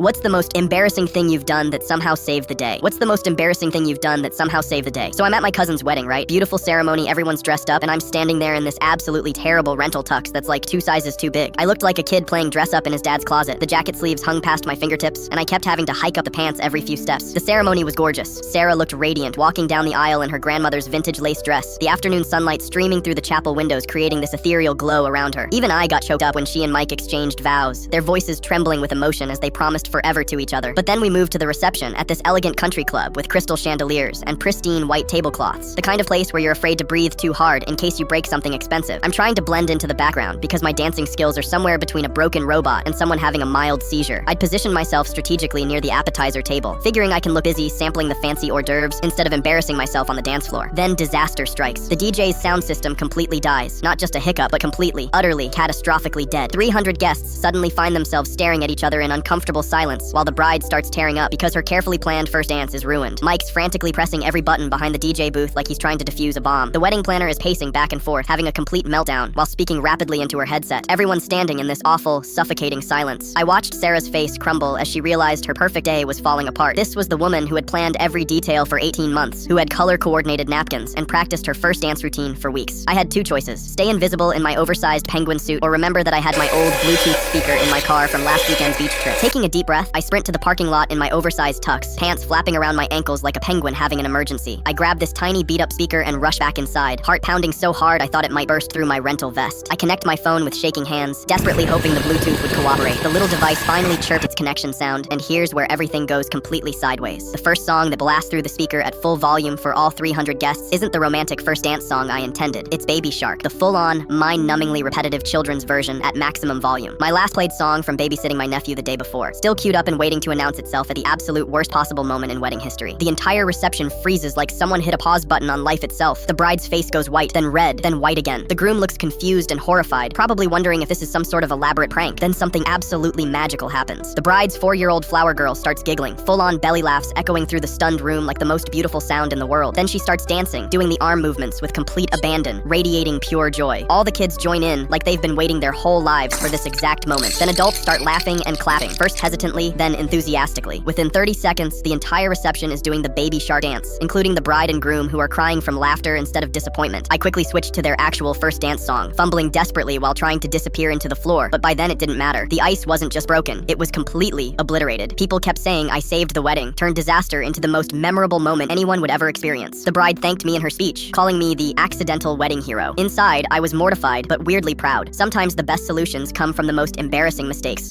What's the most embarrassing thing you've done that somehow saved the day? What's the most embarrassing thing you've done that somehow saved the day? So I'm at my cousin's wedding, right? Beautiful ceremony, everyone's dressed up, and I'm standing there in this absolutely terrible rental tux that's like 2 sizes too big. I looked like a kid playing dress up in his dad's closet. The jacket sleeves hung past my fingertips, and I kept having to hike up the pants every few steps. The ceremony was gorgeous. Sarah looked radiant, walking down the aisle in her grandmother's vintage lace dress, the afternoon sunlight streaming through the chapel windows, creating this ethereal glow around her. Even I got choked up when she and Mike exchanged vows, their voices trembling with emotion as they promised forever to each other. But then we moved to the reception at this elegant country club with crystal chandeliers and pristine white tablecloths. The kind of place where you're afraid to breathe too hard in case you break something expensive. I'm trying to blend into the background because my dancing skills are somewhere between a broken robot and someone having a mild seizure. I'd position myself strategically near the appetizer table, figuring I can look busy sampling the fancy hors d'oeuvres instead of embarrassing myself on the dance floor. Then disaster strikes. The DJ's sound system completely dies. Not just a hiccup, but completely, utterly, catastrophically dead. 300 guests suddenly find themselves staring at each other in uncomfortable silence while the bride starts tearing up because her carefully planned first dance is ruined. Mike's frantically pressing every button behind the DJ booth like he's trying to defuse a bomb. The wedding planner is pacing back and forth, having a complete meltdown while speaking rapidly into her headset. Everyone's standing in this awful, suffocating silence. I watched Sarah's face crumble as she realized her perfect day was falling apart. This was the woman who had planned every detail for 18 months, who had color-coordinated napkins and practiced her first dance routine for weeks. I had 2 choices: stay invisible in my oversized penguin suit, or remember that I had my old Bluetooth speaker in my car from last weekend's beach trip. Taking a deep breath, I sprint to the parking lot in my oversized tux, pants flapping around my ankles like a penguin having an emergency. I grab this tiny beat-up speaker and rush back inside, heart pounding so hard I thought it might burst through my rental vest. I connect my phone with shaking hands, desperately hoping the Bluetooth would cooperate. The little device finally chirped its connection sound, and here's where everything goes completely sideways. The first song that blasts through the speaker at full volume for all 300 guests isn't the romantic first dance song I intended. It's Baby Shark, the full-on, mind-numbingly repetitive children's version at maximum volume. My last played song from babysitting my nephew the day before, still queued up and waiting to announce itself at the absolute worst possible moment in wedding history. The entire reception freezes like someone hit a pause button on life itself. The bride's face goes white, then red, then white again. The groom looks confused and horrified, probably wondering if this is some sort of elaborate prank. Then something absolutely magical happens. The bride's 4-year-old flower girl starts giggling, full-on belly laughs echoing through the stunned room like the most beautiful sound in the world. Then she starts dancing, doing the arm movements with complete abandon, radiating pure joy. All the kids join in like they've been waiting their whole lives for this exact moment. Then adults start laughing and clapping, first hesitantly, then enthusiastically. Within 30 seconds, the entire reception is doing the Baby Shark dance, including the bride and groom who are crying from laughter instead of disappointment. I quickly switched to their actual first dance song, fumbling desperately while trying to disappear into the floor, but by then it didn't matter. The ice wasn't just broken, it was completely obliterated. People kept saying I saved the wedding, turned disaster into the most memorable moment anyone would ever experience. The bride thanked me in her speech, calling me the accidental wedding hero. Inside, I was mortified, but weirdly proud. Sometimes the best solutions come from the most embarrassing mistakes.